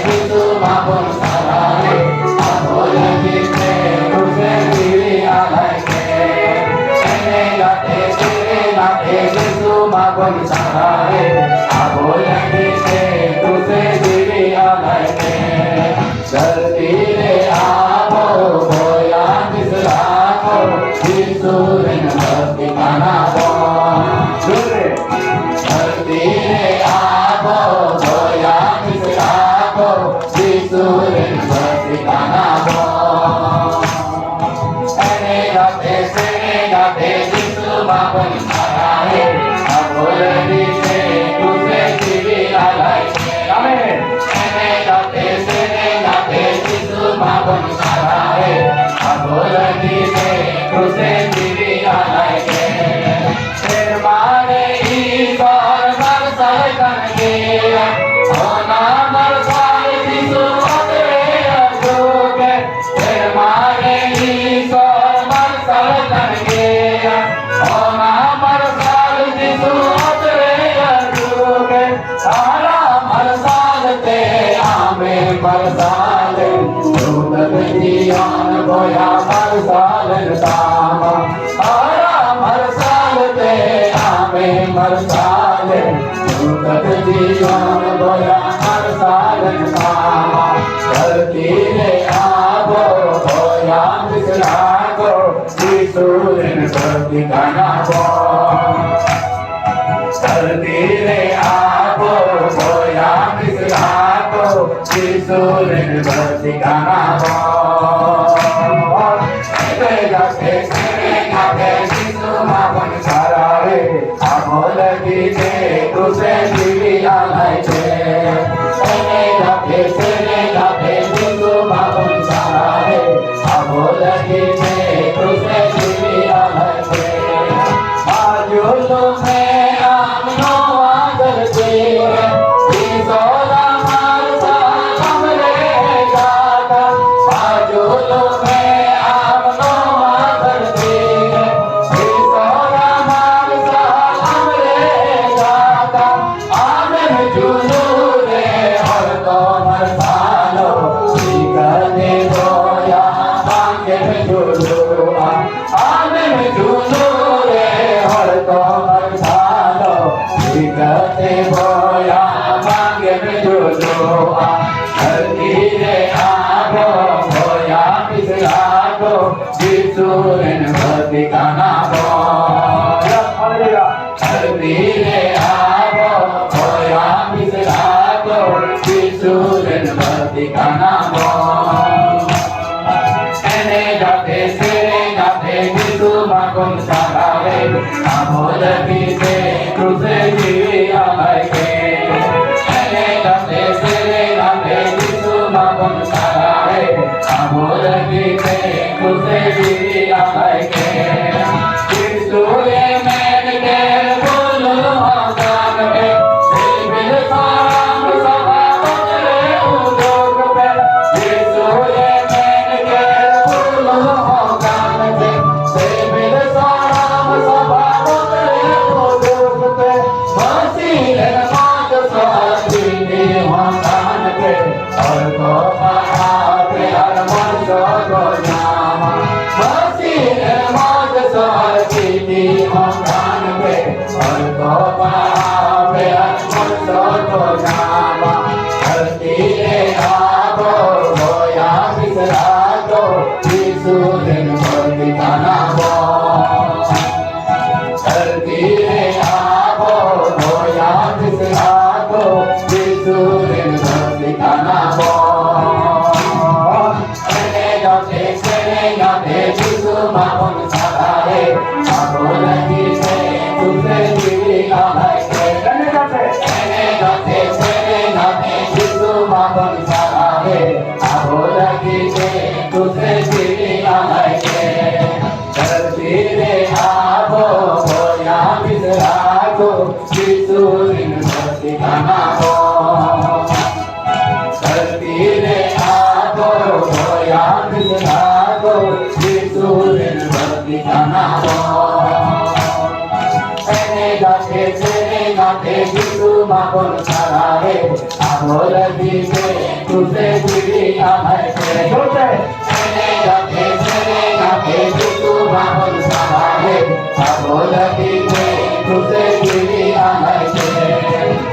Jisu maupun salare, boleh kita usai diri alaike. Ini gate Jisu maupun salare, boleh kita usai diri alaike. Gati le apo boya mislako, Jisu ren bhakti kana bo. Gati le apo boya mislako, Jisu ren bhakti kana bo. Ene gate Jisu maupun salare, boleh kita usai diri alaike. Amin. Ene gate Jisu maupun salare, boleh kita usai diri alaike. Termane Ishwar barsalkan kiya, ona barsal Jisu atre ajoke. Termane Ishwar barsalkan kiya, ona barsal Jisu atre ajoke. Sara barsal te ame barsal, dutat jiyan boya barsal tama. Sara barsal te ame barsal, dutat jiyan boya barsal tama. Dharti le aabo boya mislako, Jisu ren bhakti kana bo. Dharti le aabo boya mislako, Jisu ren bhakti kana bo. Gate Jisu maupun salare, boleh kita usai diri alaike. Ene gate Jisu maupun salare, boleh kita usai diri alaike. Majulu mein amno agarti, Jisola marsa hamre gata. Majulu mein amno agarti, Jisola marsa hamre gata. Amen julu re har to marsalo, Jikane boya bange julu. Amen julu re har to marsalo, Jikane boya bange julu. Dharti le aabo boya mislako, Jisu ren bhakti kana bo. Dharti le aabo boya mislako, Jisu ren bhakti kana bo. Ene gate Jisu maupun salare, boleh kita usai diri alaike. Ene gate Jisu maupun salare, boleh kita usai diri alaike. Jisu ye main ke bolu makan pe, sibil saram sabha batre udog pe. Jisu ye main ke bolu makan pe, sibil saram sabha batre udog pe. Basilen mat sati ni makan pe, aur ko paha pe ar man so go nama. Basilen mat sati ni makan pe, aur ko paha pe ar man so go nama. Dharti le aabo boya mislako, Jisu ren bhakti kana bo. Dharti le aabo boya mislako, Jisu ren bhakti kana bo. Ene gate Jisu maupun salare, boleh kita usai diri alaike. Ene gate Jisu maupun salare, boleh kita usai diri alaike. Dharti le aabo boya mislako, Jisu ren bhakti kana bo. Dharti le aabo boya mislako, Jisu ren bhakti kana bo. Ene gate Jisu মাখন সারা হে আবল দিকে তুতে দিদি আমায় কে জোরে সেনে গাতে যিশু মাখন সারা হে আবল দিকে তুতে দিদি আমায় কে